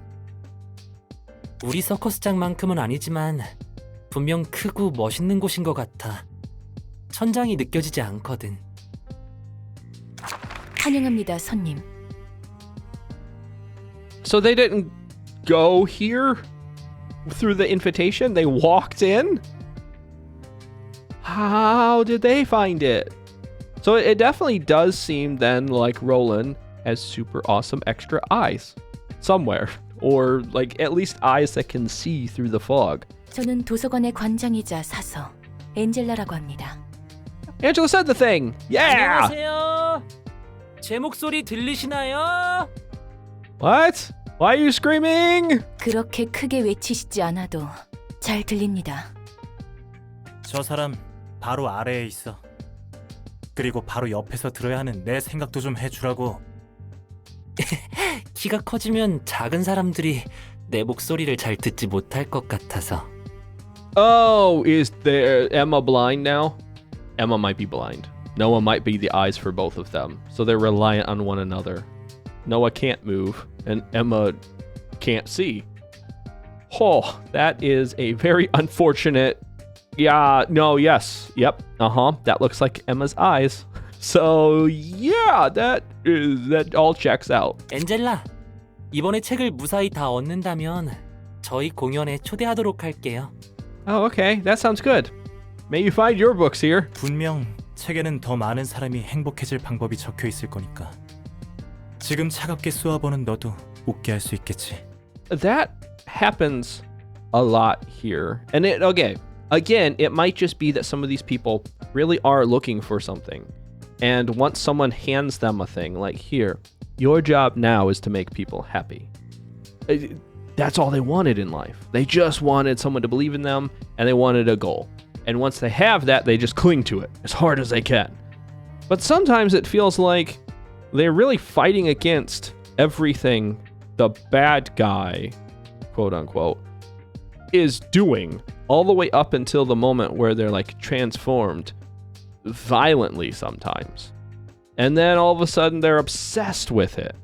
우리 서커스장만큼은 아니지만 분명 크고 멋있는 곳인 것 같아. 천장이 느껴지지 않거든. 환영합니다, 손님. So they didn't go here through the invitation? They walked in? How did they find it? So it definitely does seem then like Roland has super awesome extra eyes somewhere. Or like at least eyes that can see through the fog. 저는 도서관의 관장이자 사서 엔젤라라고 합니다. Angela said the thing. Yeah! 안녕하세요. 제 목소리 들리시나요? What? Why are you screaming? 그렇게 크게 외치시지 않아도 잘 들립니다. 저 사람 바로 아래에 있어. 그리고 바로 옆에서 들어야 하는 내 생각도 좀 해주라고. 키가 커지면 작은 사람들이 내 목소리를 잘 듣지 못할 것 같아서. Oh, is there Emma blind now? Emma might be blind. Noah might be the eyes for both of them. So they're reliant on one another. Noah can't move, and Emma can't see. Oh, that is a very unfortunate... Yeah, no, yes. Yep, that looks like Emma's eyes. So, yeah, that all checks out. 엔젤라, 이번에 책을 무사히 다 얻는다면 저희 공연에 초대하도록 할게요. Oh, okay, that sounds good. May you find your books here. 분명 책에는 더 많은 사람이 행복해질 방법이 적혀 있을 거니까. 지금 차갑게 쏘아보는 너도 웃게 할 수 있겠지. That happens a lot here. And again, it might just be that some of these people really are looking for something. And once someone hands them a thing, like, here, your job now is to make people happy. That's all they wanted in life. They just wanted someone to believe in them, and they wanted a goal. And once they have that, they just cling to it as hard as they can. But sometimes it feels like they're really fighting against everything the bad guy, quote unquote, is doing, all the way up until the moment where they're like transformed violently sometimes. And then all of a sudden they're obsessed with it,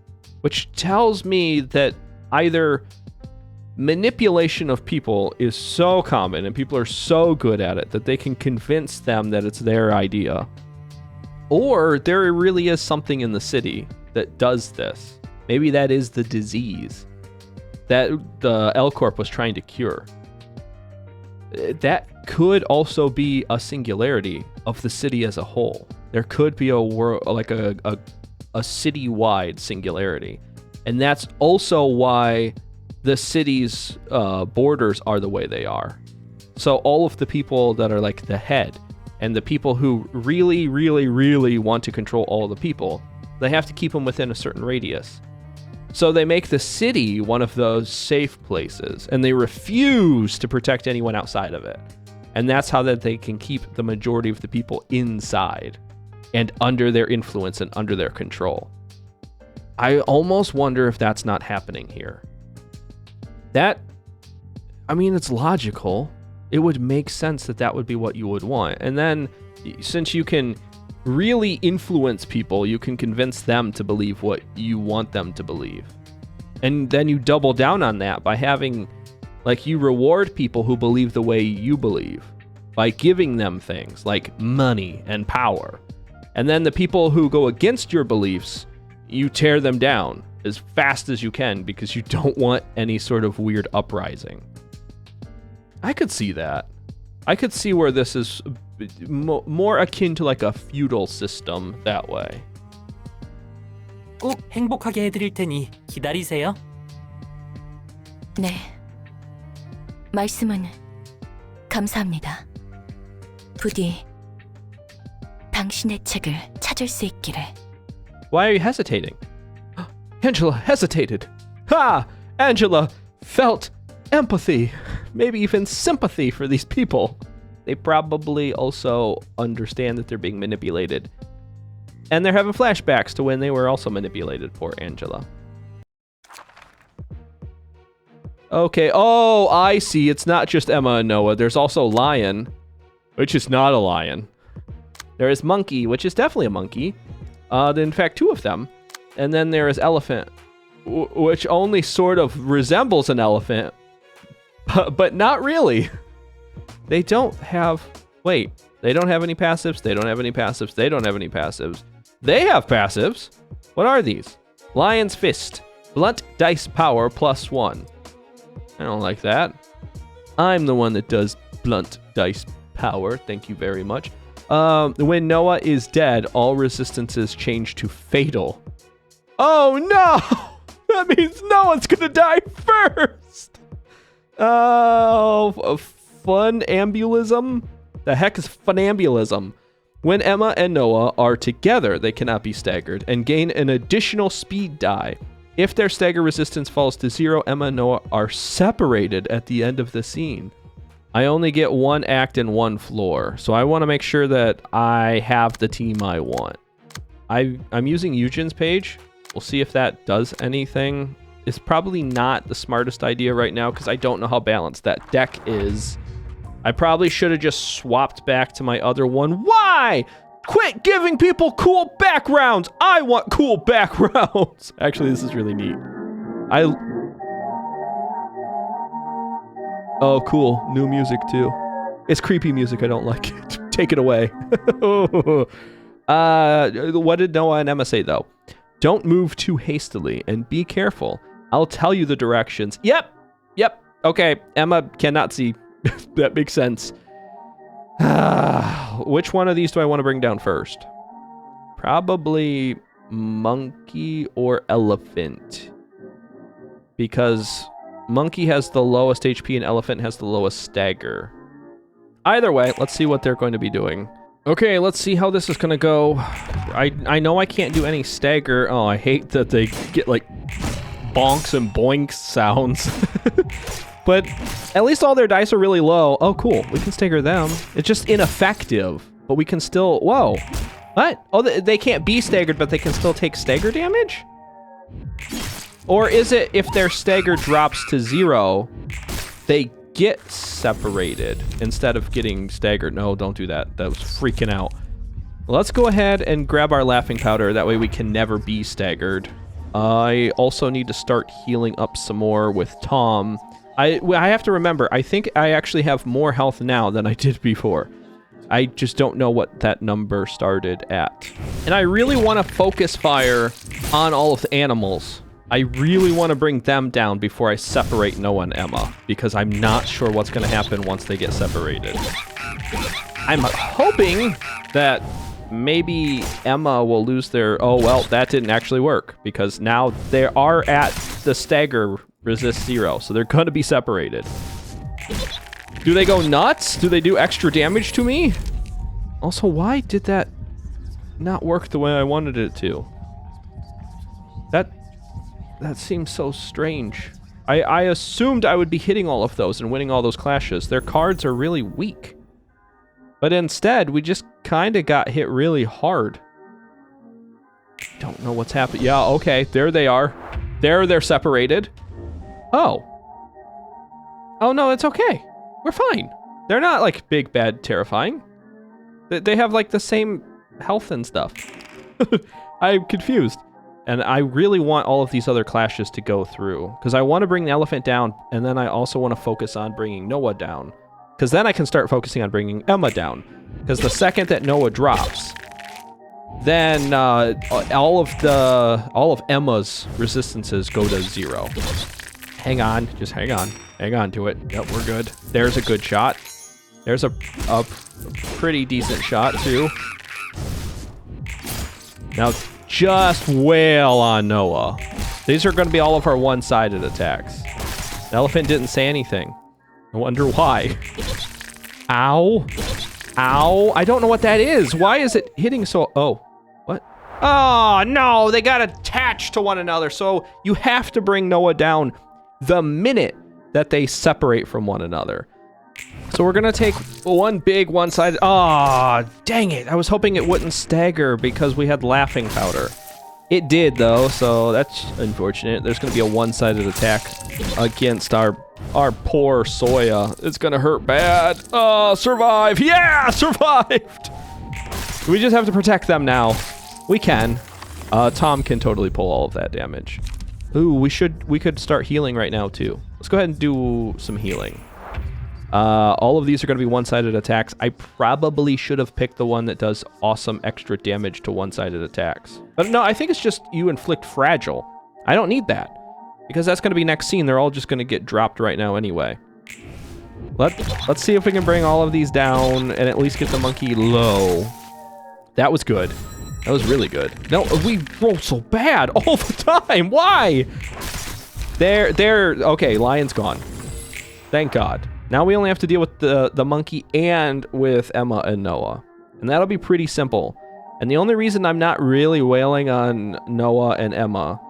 which tells me that either manipulation of people is so common and people are so good at it that they can convince them that it's their idea, or there really is something in the city that does this. Maybe that is the disease that the L Corp was trying to cure. That could also be a singularity of the city as a whole. There could be a world, like a city-wide singularity. And that's also why the city's borders are the way they are. So all of the people that are like the head and the people who really, really, really want to control all the people, they have to keep them within a certain radius. So they make the city one of those safe places, and they refuse to protect anyone outside of it. And that's how that they can keep the majority of the people inside and under their influence and under their control. I almost wonder if that's not happening here. It's logical. It would make sense that that would be what you would want. And then, since you can really influence people, you can convince them to believe what you want them to believe. And then you double down on that by having, like, you reward people who believe the way you believe by giving them things like money and power. And then the people who go against your beliefs, you tear them down as fast as you can because you don't want any sort of weird uprising. I could see that. I could see where this is more akin to like a feudal system that way. 꼭 행복하게 해드릴 테니 기다리세요. 네. 말씀은 감사합니다. 부디 당신의 책을 찾을 수 있기를. Why are you hesitating? Angela hesitated. Ha! Angela felt empathy, maybe even sympathy for these people. They probably also understand that they're being manipulated. And they're having flashbacks to when they were also manipulated, poor Angela. Okay, oh, I see. It's not just Emma and Noah. There's also Lion, which is not a lion. There is Monkey, which is definitely a monkey. In fact, two of them. And then there is Elephant, which only sort of resembles an elephant, but not really. They don't have... Wait, they don't have any passives, they don't have any passives, they don't have any passives. They have passives. What are these? Lion's Fist. Blunt dice power +1. I don't like that. I'm the one that does blunt dice power. Thank you very much. When Noah is dead, all resistances change to fatal. Oh no! That means Noah's gonna die first! Funambulism? The heck is funambulism? When Emma and Noah are together, they cannot be staggered and gain an additional speed die. If their stagger resistance falls to 0, Emma and Noah are separated at the end of the scene. I only get one act and one floor, so I want to make sure that I have the team I want. I'm using Eugen's page. We'll see if that does anything. It's probably not the smartest idea right now because I don't know how balanced that deck is. I probably should have just swapped back to my other one. Why? Quit giving people cool backgrounds. I want cool backgrounds. Actually, this is really neat. Oh, cool. New music, too. It's creepy music. I don't like it. Take it away. What did Noah and Emma say, though? Don't move too hastily and be careful. I'll tell you the directions. Yep. Okay. Emma cannot see. That makes sense. which one of these do I want to bring down first? Probably monkey or elephant. Because monkey has the lowest HP and elephant has the lowest stagger. Either way, let's see what they're going to be doing. Okay, let's see how this is going to go. I know I can't do any stagger. Oh, I hate that they get like bonks and boinks sounds. But at least all their dice are really low. Oh, cool. We can stagger them. It's just ineffective, but we can still... Whoa. What? Oh, they can't be staggered, but they can still take stagger damage? Or is it if their stagger drops to 0, they get separated instead of getting staggered? No, don't do that. That was freaking out. Let's go ahead and grab our laughing powder. That way we can never be staggered. I also need to start healing up some more with Tom. I have to remember, I think I actually have more health now than I did before. I just don't know what that number started at. And I really want to focus fire on all of the animals. I really want to bring them down before I separate Noah and Emma, because I'm not sure what's going to happen once they get separated. I'm hoping that maybe Emma will lose their... Oh, well, that didn't actually work, because now they are at the stagger resist 0, so they're going to be separated. Do they go nuts? Do they do extra damage to me? Also, why did that not work the way I wanted it to? That seems so strange. I assumed I would be hitting all of those and winning all those clashes. Their cards are really weak. But instead, we just kind of got hit really hard. Don't know what's happened. Yeah, okay, there they are. They're separated. Oh. Oh, no, it's okay. We're fine. They're not, like, big, bad, terrifying. They have, like, the same health and stuff. I'm confused. And I really want all of these other clashes to go through, because I want to bring the elephant down, and then I also want to focus on bringing Noah down, because then I can start focusing on bringing Emma down, because the second that Noah drops, then all of Emma's resistances go to 0. Hang on, just hang on to it. Yep, we're good. There's a good shot. There's a pretty decent shot too. Now just wail on Noah. These are going to be all of our one-sided attacks. The elephant didn't say anything. I wonder why. Ow. Ow. I don't know what that is. Why is it hitting so... Oh. What? Oh, no. They got attached to one another. So you have to bring Noah down the minute that they separate from one another. So we're going to take one big one-sided... Ah, dang it. I was hoping it wouldn't stagger because we had laughing powder. It did, though, so that's unfortunate. There's going to be a one-sided attack against our poor Soya. It's going to hurt bad. Oh, survive. Yeah, survived. We just have to protect them now. We can. Tom can totally pull all of that damage. Ooh, we could start healing right now, too. Let's go ahead and do some healing. All of these are going to be one-sided attacks. I probably should have picked the one that does awesome extra damage to one-sided attacks. But no, I think it's just you inflict fragile. I don't need that, because that's going to be next scene. They're all just going to get dropped right now anyway. Let's see if we can bring all of these down and at least get the monkey low. That was good. That was really good. No, we roll so bad all the time. Why? Okay, lion's gone. Thank God. Now we only have to deal with the monkey and with Emma and Noah. And that'll be pretty simple. And the only reason I'm not really wailing on Noah and Emma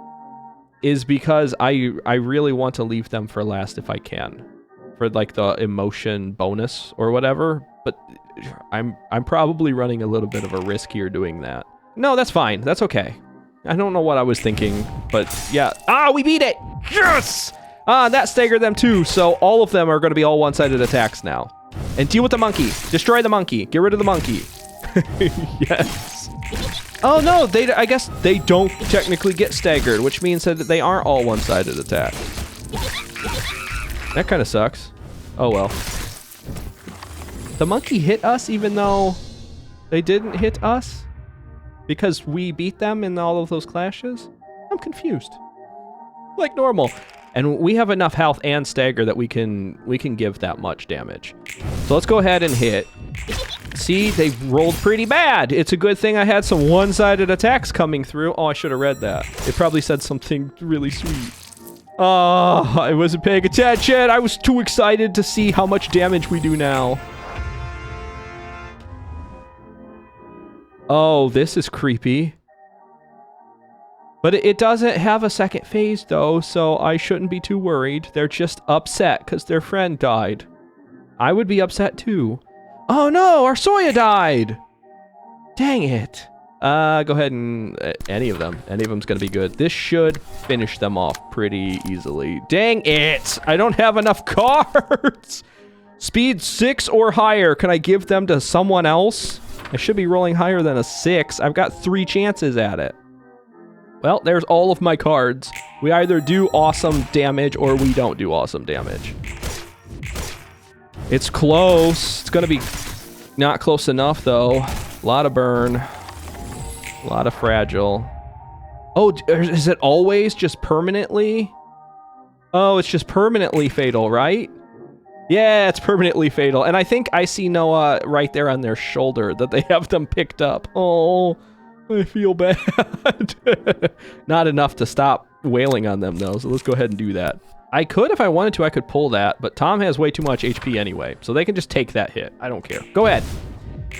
is because I really want to leave them for last if I can. For like the emotion bonus or whatever. But I'm probably running a little bit of a risk here doing that. No, that's fine. That's okay. I don't know what I was thinking, but yeah. Ah, we beat it! Yes! That staggered them too, so all of them are going to be all one-sided attacks now. And deal with the monkey. Destroy the monkey. Get rid of the monkey. Yes. Oh no, I guess they don't technically get staggered, which means that they aren't all one-sided attacks. That kind of sucks. Oh well. The monkey hit us even though they didn't hit us? Because we beat them in all of those clashes? I'm confused. Like normal. And we have enough health and stagger that we can give that much damage. So let's go ahead and hit. See, they rolled pretty bad. It's a good thing I had some one-sided attacks coming through. Oh, I should have read that. It probably said something really sweet. Oh, I wasn't paying attention. I was too excited to see how much damage we do now. Oh, this is creepy. But it doesn't have a second phase, though, so I shouldn't be too worried. They're just upset because their friend died. I would be upset, too. Oh, no! Our Soya died! Dang it. Go ahead and... any of them. Any of them's gonna be good. This should finish them off pretty easily. Dang it! I don't have enough cards! Speed 6 or higher. Can I give them to someone else? I should be rolling higher than a 6. I've got 3 chances at it. Well, there's all of my cards. We either do awesome damage or we don't do awesome damage. It's close. It's gonna be not close enough, though. A lot of burn. A lot of fragile. Oh, is it always just permanently? Oh, it's just permanently fatal, right? Yeah, it's permanently fatal. And I think I see Noah right there on their shoulder that they have them picked up. Oh, I feel bad. Not enough to stop wailing on them, though, so let's go ahead and do that. I could, if I wanted to, I could pull that, but Tom has way too much HP anyway, so they can just take that hit. I don't care. Go ahead.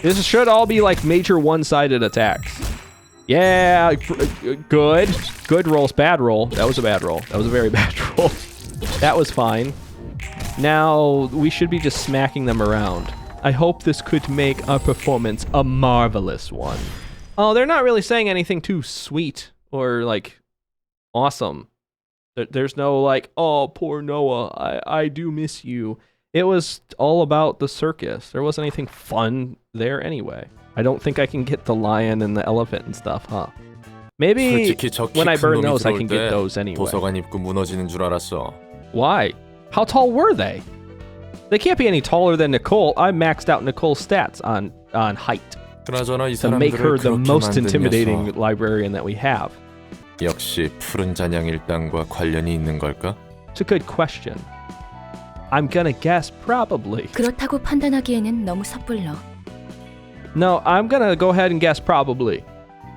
This should all be like major one-sided attacks. Yeah, good. Good rolls, bad roll. That was a bad roll. That was a very bad roll. That was fine. Now, we should be just smacking them around. I hope this could make our performance a marvelous one. Oh, they're not really saying anything too sweet or, like, awesome. There's no, like, oh, poor Noah, I do miss you. It was all about the circus. There wasn't anything fun there anyway. I don't think I can get the lion and the elephant and stuff, huh? Maybe when I burn those, I can get those anyway. 도서관 입구 무너지는 줄 알았어. Why? How tall were they? They can't be any taller than Nicole. I maxed out Nicole's stats on height 그나저나 이 to make her 사람들을 the 그렇게 most 만든 intimidating 녀석. librarian that we have. 역시 푸른 잔향 일당과 관련이 있는 걸까? It's a good question. I'm gonna guess probably. 그렇다고 판단하기에는 너무 섣불러. No, I'm gonna go ahead and guess probably.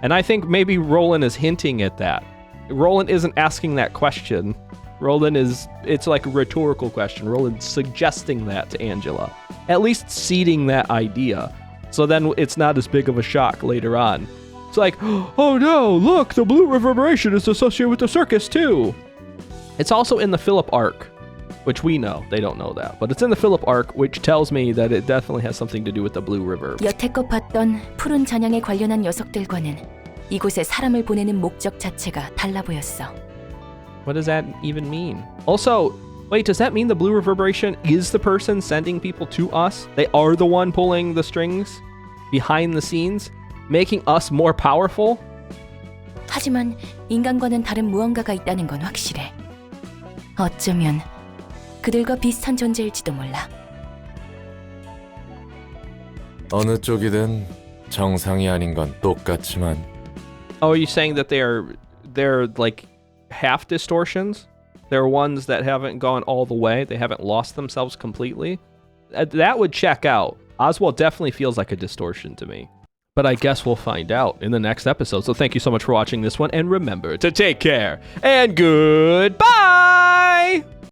And I think maybe Roland is hinting at that. Roland isn't asking that question. Roland it's like a rhetorical question. Roland's suggesting that to Angela. At least seeding that idea. So then it's not as big of a shock later on. It's like, oh no, look, the blue reverberation is associated with the circus too. It's also in the Philip arc, which we know. They don't know that. But it's in the Philip arc, which tells me that it definitely has something to do with the blue reverb. 여태껏 봤던 푸른 잔향에 관련한 녀석들과는 이곳에 사람을 보내는 목적 자체가 달라 보였어. What does that even mean? Also, wait, does that mean the blue reverberation is the person sending people to us? They are the one pulling the strings behind the scenes, making us more powerful? 하지만 인간과는 다른 무언가가 있다는 건 확실해. 어쩌면 그들과 비슷한 존재일지도 몰라. 어느 쪽이든 정상이 아닌 건 똑같지만. Oh, are you saying that they're like half distortions? They're ones that haven't gone all the way. They haven't lost themselves completely. That would check out. Oswald definitely feels like a distortion to me. But I guess we'll find out in the next episode. So thank you so much for watching this one. And remember to take care and goodbye!